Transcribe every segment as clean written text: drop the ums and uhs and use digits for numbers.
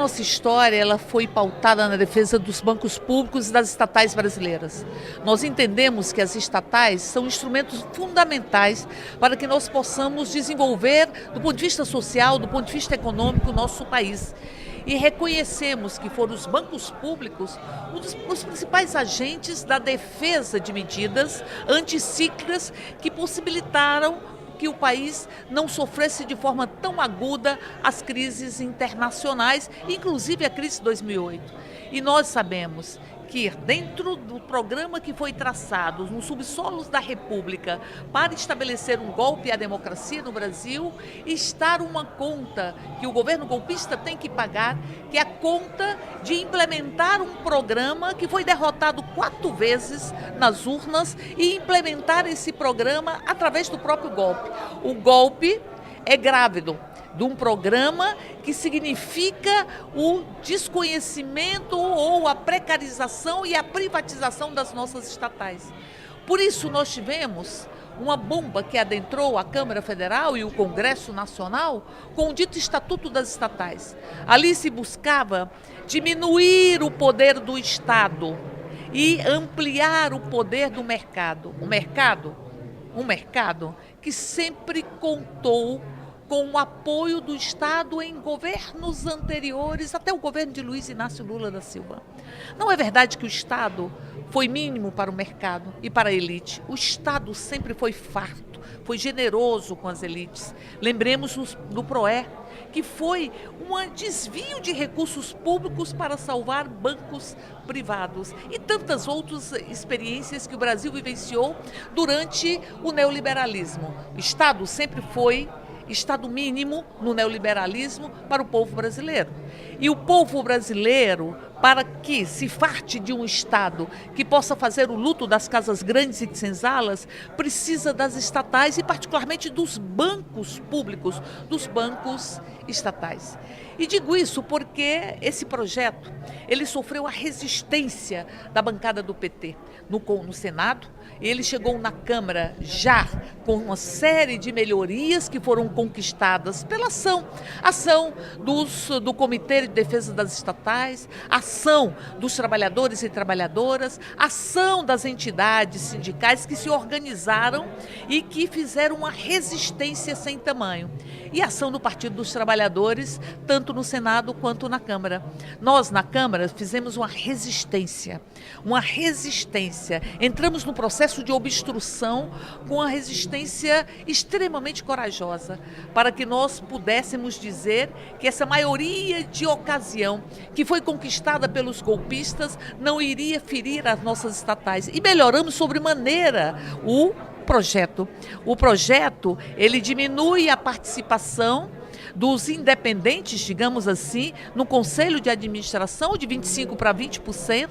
nossa história ela foi pautada na defesa dos bancos públicos e das estatais brasileiras. Nós entendemos que as estatais são instrumentos fundamentais para que nós possamos desenvolver, do ponto de vista social, do ponto de vista econômico, o nosso país. E reconhecemos que foram os bancos públicos os principais agentes da defesa de medidas anticíclicas que possibilitaram que o país não sofresse de forma tão aguda as crises internacionais, inclusive a crise de 2008. E nós sabemos que dentro do programa que foi traçado nos subsolos da República para estabelecer um golpe à democracia no Brasil, está uma conta que o governo golpista tem que pagar, que é a conta de implementar um programa que foi derrotado 4 vezes nas urnas e implementar esse programa através do próprio golpe. O golpe é grávido de um programa que significa o desconhecimento ou a precarização e a privatização das nossas estatais. Por isso nós tivemos uma bomba que adentrou a Câmara Federal e o Congresso Nacional com o dito Estatuto das Estatais. Ali se buscava diminuir o poder do Estado e ampliar o poder do mercado. Um mercado que sempre contou com o apoio do Estado em governos anteriores, até o governo de Luiz Inácio Lula da Silva. Não é verdade que o Estado foi mínimo para o mercado e para a elite. O Estado sempre foi farto, foi generoso com as elites. Lembremos do PROE, que foi um desvio de recursos públicos para salvar bancos privados e tantas outras experiências que o Brasil vivenciou durante o neoliberalismo. O Estado sempre foi Estado mínimo no neoliberalismo para o povo brasileiro. E o povo brasileiro, para que se farte de um Estado que possa fazer o luto das casas grandes e de senzalas, precisa das estatais e particularmente dos bancos públicos, dos bancos estatais. E digo isso porque esse projeto, ele sofreu a resistência da bancada do PT no Senado, e ele chegou na Câmara já com uma série de melhorias que foram conquistadas pela ação do Comitê de Defesa das Estatais, ação dos trabalhadores e trabalhadoras, ação das entidades sindicais que se organizaram e que fizeram uma resistência sem tamanho. E a ação do Partido dos Trabalhadores, tanto no Senado quanto na Câmara. Nós, na Câmara, fizemos uma resistência. Entramos no processo de obstrução com uma resistência extremamente corajosa, para que nós pudéssemos dizer que essa maioria de ocasião que foi conquistada pelos golpistas não iria ferir as nossas estatais. E melhoramos sobremaneira o projeto. O projeto, ele diminui a participação dos independentes, digamos assim, no Conselho de Administração de 25% para 20%,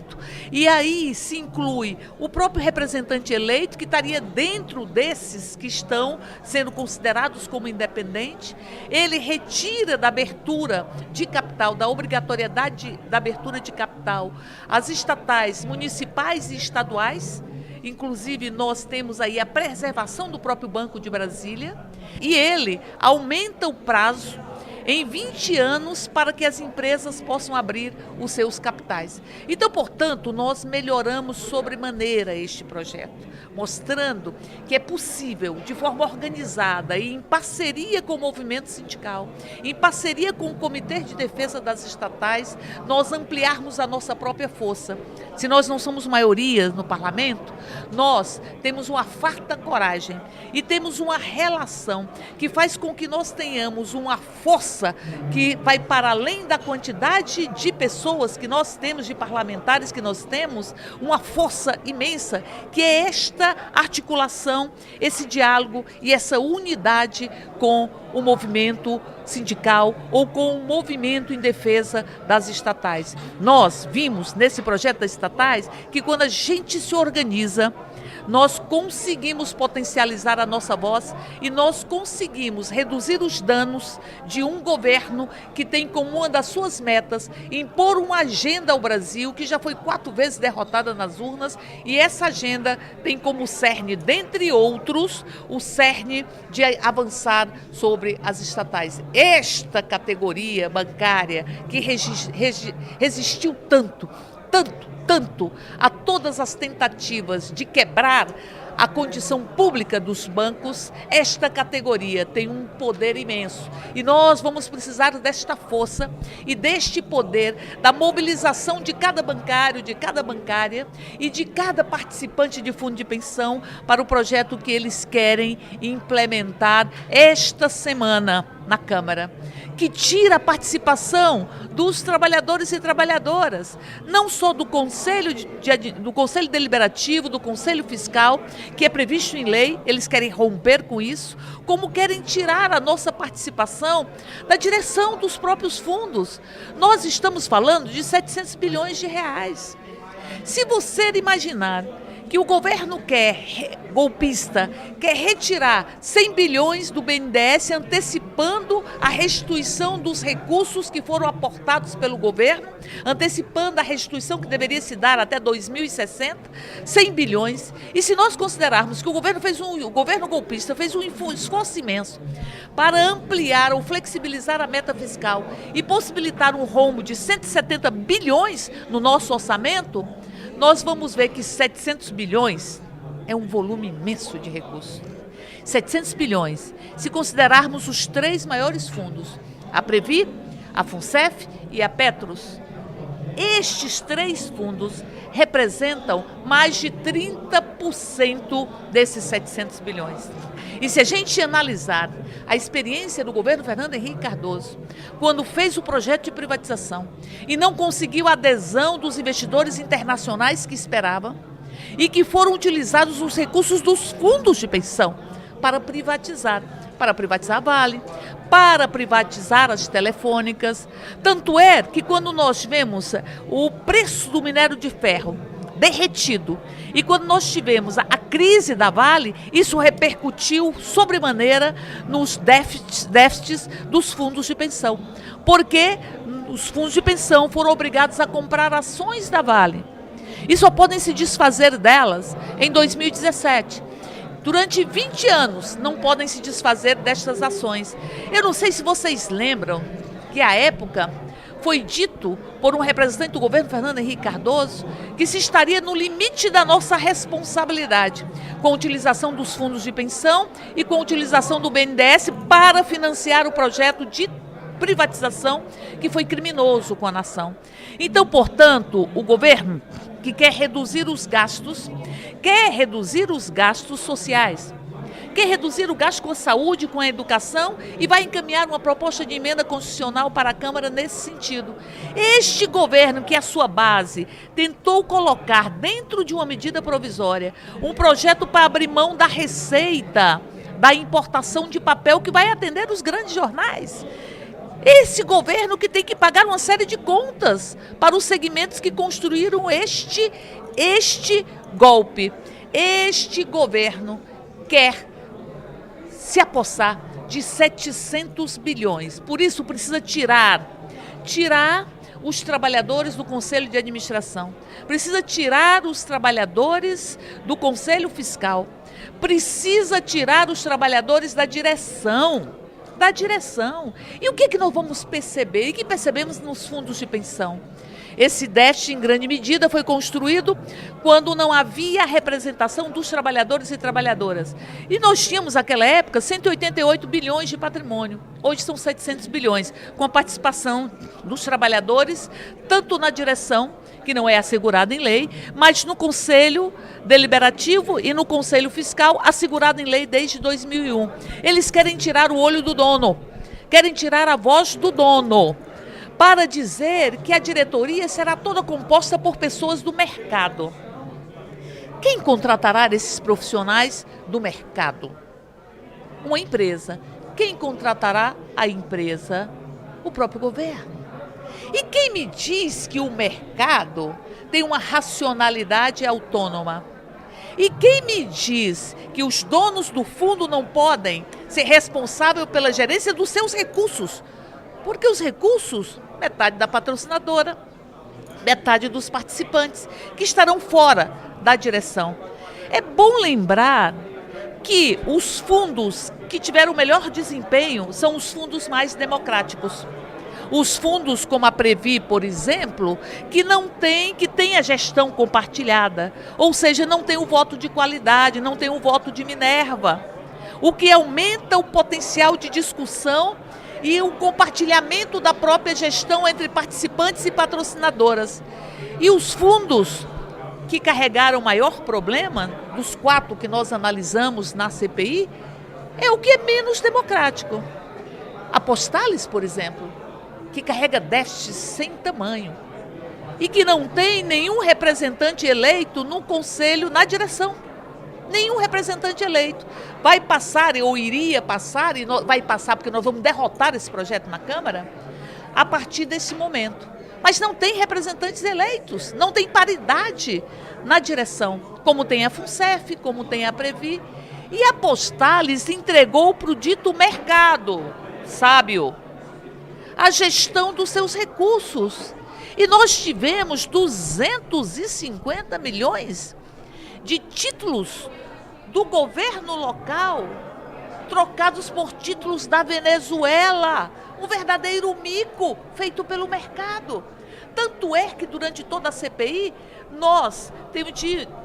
e aí se inclui o próprio representante eleito, que estaria dentro desses que estão sendo considerados como independentes. Ele retira da abertura de capital, da obrigatoriedade da abertura de capital, as estatais municipais e estaduais. Inclusive, nós temos aí a preservação do próprio Banco de Brasília, e ele aumenta o prazo em 20 anos para que as empresas possam abrir os seus capitais. Então, portanto, nós melhoramos sobremaneira este projeto, mostrando que é possível, de forma organizada e em parceria com o movimento sindical, em parceria com o Comitê de Defesa das Estatais, nós ampliarmos a nossa própria força. Se nós não somos maioria no parlamento, nós temos uma farta coragem e temos uma relação que faz com que nós tenhamos uma força que vai para além da quantidade de pessoas que nós temos, de parlamentares que nós temos, uma força imensa, que é esta articulação, esse diálogo e essa unidade com o movimento sindical ou com o movimento em defesa das estatais. Nós vimos nesse projeto das estatais que quando a gente se organiza nós conseguimos potencializar a nossa voz e nós conseguimos reduzir os danos de um governo que tem como uma das suas metas impor uma agenda ao Brasil que já foi 4 vezes derrotada nas urnas, e essa agenda tem como cerne, dentre outros, o cerne de avançar sobre as estatais. Esta categoria bancária que resistiu tanto a todas as tentativas de quebrar a condição pública dos bancos, esta categoria tem um poder imenso. E nós vamos precisar desta força e deste poder, da mobilização de cada bancário, de cada bancária e de cada participante de fundo de pensão para o projeto que eles querem implementar esta semana na Câmara, que tira a participação dos trabalhadores e trabalhadoras, não só do Conselho Deliberativo, do Conselho Fiscal, que é previsto em lei, eles querem romper com isso, como querem tirar a nossa participação da direção dos próprios fundos. Nós estamos falando de 700 bilhões de reais. Se você imaginar que o governo golpista, quer retirar 100 bilhões do BNDES, antecipando a restituição dos recursos que foram aportados pelo governo, antecipando a restituição que deveria se dar até 2060, 100 bilhões. E se nós considerarmos que o governo golpista fez um esforço imenso para ampliar ou flexibilizar a meta fiscal e possibilitar um rombo de 170 bilhões no nosso orçamento, nós vamos ver que 700 bilhões é um volume imenso de recursos. 700 bilhões, se considerarmos os 3 maiores fundos, a Previ, a FUNCEF e a Petros. Estes 3 fundos representam mais de 30% desses 700 bilhões. E se a gente analisar a experiência do governo Fernando Henrique Cardoso, quando fez o projeto de privatização e não conseguiu a adesão dos investidores internacionais que esperavam, e que foram utilizados os recursos dos fundos de pensão para privatizar a Vale, para privatizar as telefônicas. Tanto é que quando nós tivemos o preço do minério de ferro derretido e quando nós tivemos a crise da Vale, isso repercutiu sobremaneira nos déficits dos fundos de pensão, porque os fundos de pensão foram obrigados a comprar ações da Vale e só podem se desfazer delas em 2017. Durante 20 anos não podem se desfazer destas ações. Eu não sei se vocês lembram que à época foi dito por um representante do governo Fernando Henrique Cardoso que se estaria no limite da nossa responsabilidade com a utilização dos fundos de pensão e com a utilização do BNDES para financiar o projeto de privatização que foi criminoso com a nação. Então, portanto, o governo que quer reduzir os gastos sociais, quer reduzir o gasto com a saúde, com a educação e vai encaminhar uma proposta de emenda constitucional para a Câmara nesse sentido. Este governo, que é a sua base, tentou colocar dentro de uma medida provisória um projeto para abrir mão da receita da importação de papel que vai atender os grandes jornais. Esse governo que tem que pagar uma série de contas para os segmentos que construíram este golpe. Este governo quer se apossar de 700 bilhões. Por isso precisa tirar os trabalhadores do Conselho de Administração, precisa tirar os trabalhadores do Conselho Fiscal, precisa tirar os trabalhadores da direção. E o que nós vamos perceber? E que percebemos nos fundos de pensão? Esse déficit, em grande medida, foi construído quando não havia representação dos trabalhadores e trabalhadoras. E nós tínhamos, naquela época, 188 bilhões de patrimônio. Hoje são 700 bilhões, com a participação dos trabalhadores, tanto na direção, que não é assegurada em lei, mas no Conselho Deliberativo e no Conselho Fiscal, assegurado em lei desde 2001. Eles querem tirar o olho do dono, querem tirar a voz do dono, para dizer que a diretoria será toda composta por pessoas do mercado. Quem contratará esses profissionais do mercado? Uma empresa. Quem contratará a empresa? O próprio governo. E quem me diz que o mercado tem uma racionalidade autônoma? E quem me diz que os donos do fundo não podem ser responsáveis pela gerência dos seus recursos? Porque os recursos, metade da patrocinadora, metade dos participantes, que estarão fora da direção. É bom lembrar que os fundos que tiveram o melhor desempenho são os fundos mais democráticos. Os fundos como a Previ, por exemplo, que tem a gestão compartilhada, ou seja, não tem o voto de qualidade, não tem o voto de Minerva, o que aumenta o potencial de discussão e o compartilhamento da própria gestão entre participantes e patrocinadoras. E os fundos que carregaram o maior problema, dos 4 que nós analisamos na CPI, é o que é menos democrático. A Postalis, por exemplo, que carrega déficit sem tamanho e que não tem nenhum representante eleito no conselho, na direção. Nenhum representante eleito. Vai passar, ou iria passar, e vai passar porque nós vamos derrotar esse projeto na Câmara, a partir desse momento. Mas não tem representantes eleitos, não tem paridade na direção, como tem a FUNCEF, como tem a Previ. E a Postalis entregou para o dito mercado, sábio, a gestão dos seus recursos. E nós tivemos 250 milhões de títulos do governo local trocados por títulos da Venezuela. Um verdadeiro mico feito pelo mercado. Tanto é que durante toda a CPI nós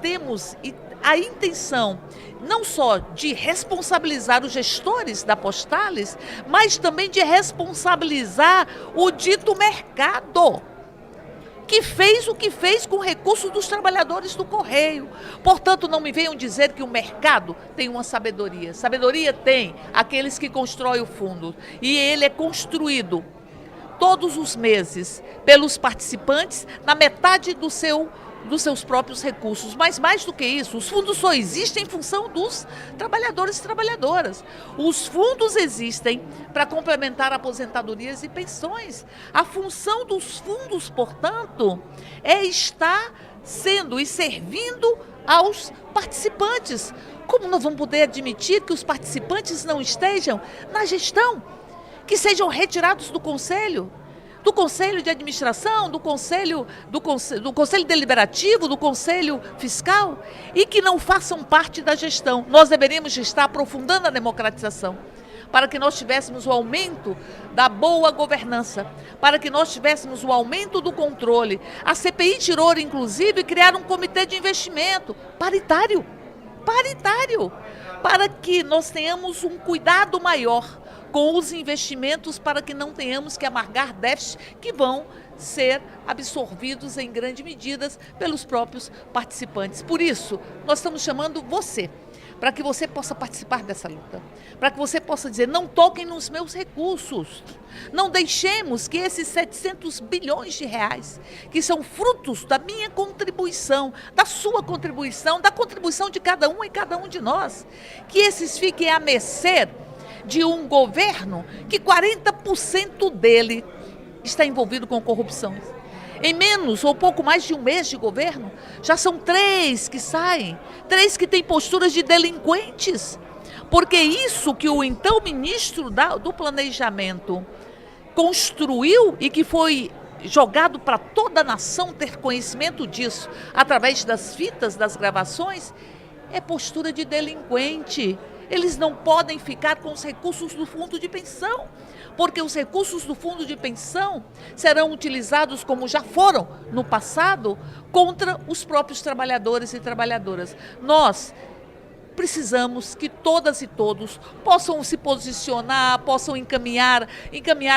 temos a intenção não só de responsabilizar os gestores da Postalis, mas também de responsabilizar o dito mercado, que fez o que fez com recursos dos trabalhadores do Correio. Portanto, não me venham dizer que o mercado tem uma sabedoria. Sabedoria tem aqueles que constroem o fundo. E ele é construído todos os meses pelos participantes na metade dos seus próprios recursos. Mas mais do que isso, os fundos só existem em função dos trabalhadores e trabalhadoras. Os fundos existem para complementar aposentadorias e pensões. A função dos fundos, portanto, é estar sendo e servindo aos participantes. Como nós vamos poder admitir que os participantes não estejam na gestão? Que sejam retirados do conselho de administração, do conselho deliberativo, do conselho fiscal, e que não façam parte da gestão. Nós deveríamos estar aprofundando a democratização, para que nós tivéssemos o aumento da boa governança, para que nós tivéssemos o aumento do controle. A CPI tirou, inclusive, criar um comitê de investimento paritário, para que nós tenhamos um cuidado maior com os investimentos, para que não tenhamos que amargar déficits que vão ser absorvidos em grande medida pelos próprios participantes. Por isso, nós estamos chamando você, para que você possa participar dessa luta, para que você possa dizer: não toquem nos meus recursos, não deixemos que esses 700 bilhões de reais, que são frutos da minha contribuição, da sua contribuição, da contribuição de cada um e cada um de nós, que esses fiquem à mercê de um governo que 40% dele está envolvido com corrupção. Em menos ou pouco mais de um mês de governo, já são 3 que saem, 3 que têm posturas de delinquentes. Porque isso que o então ministro do Planejamento construiu e que foi jogado para toda a nação ter conhecimento disso, através das fitas, das gravações, é postura de delinquente. Eles não podem ficar com os recursos do fundo de pensão, porque os recursos do fundo de pensão serão utilizados, como já foram no passado, contra os próprios trabalhadores e trabalhadoras. Nós precisamos que todas e todos possam se posicionar, possam encaminhar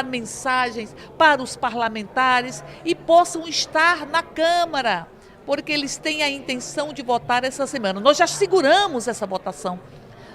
mensagens para os parlamentares e possam estar na Câmara, porque eles têm a intenção de votar essa semana. Nós já seguramos essa votação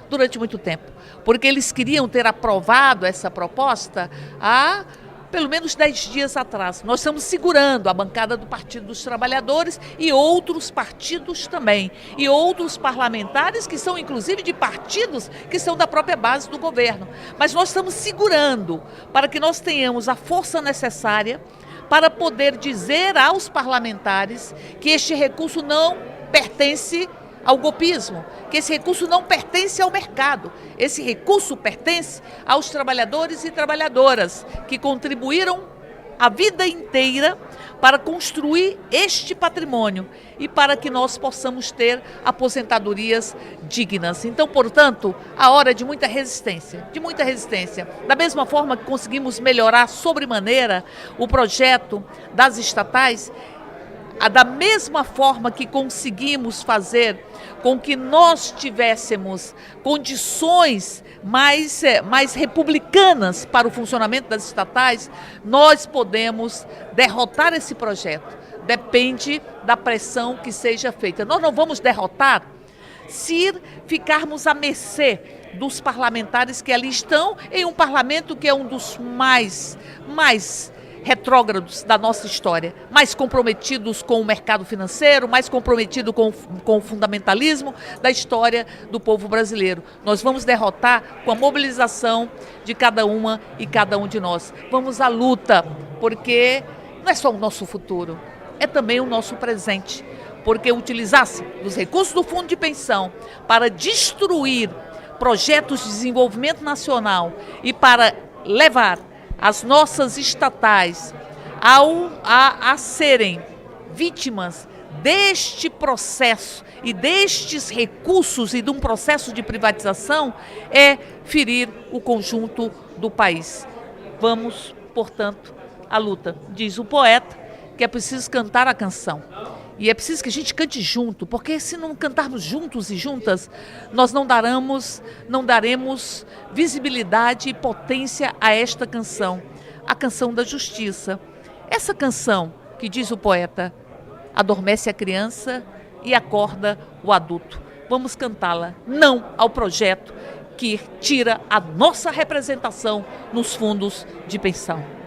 durante muito tempo, porque eles queriam ter aprovado essa proposta há pelo menos 10 dias atrás. Nós estamos segurando a bancada do Partido dos Trabalhadores e outros partidos também, e outros parlamentares que são inclusive de partidos que são da própria base do governo. Mas nós estamos segurando para que nós tenhamos a força necessária para poder dizer aos parlamentares que este recurso não pertence ao golpismo, que esse recurso não pertence ao mercado, esse recurso pertence aos trabalhadores e trabalhadoras que contribuíram a vida inteira para construir este patrimônio e para que nós possamos ter aposentadorias dignas. Então, portanto, a hora é de muita resistência, de muita resistência. Da mesma forma que conseguimos melhorar sobremaneira o projeto das estatais, da mesma forma que conseguimos fazer com que nós tivéssemos condições mais republicanas para o funcionamento das estatais, nós podemos derrotar esse projeto. Depende da pressão que seja feita. Nós não vamos derrotar se ficarmos à mercê dos parlamentares que ali estão, em um parlamento que é um dos mais retrógrados da nossa história, mais comprometidos com o mercado financeiro, mais comprometido com o fundamentalismo da história do povo brasileiro. Nós vamos derrotar com a mobilização de cada uma e cada um de nós. Vamos à luta, porque não é só o nosso futuro, é também o nosso presente. Porque utilizasse os recursos do Fundo de Pensão para destruir projetos de desenvolvimento nacional e para levar as nossas estatais a serem vítimas deste processo e destes recursos e de um processo de privatização, é ferir o conjunto do país. Vamos, portanto, à luta. Diz o poeta que é preciso cantar a canção. E é preciso que a gente cante junto, porque se não cantarmos juntos e juntas, nós não daremos visibilidade e potência a esta canção, a canção da justiça. Essa canção, que diz o poeta, adormece a criança e acorda o adulto. Vamos cantá-la, não ao projeto que tira a nossa representação nos fundos de pensão.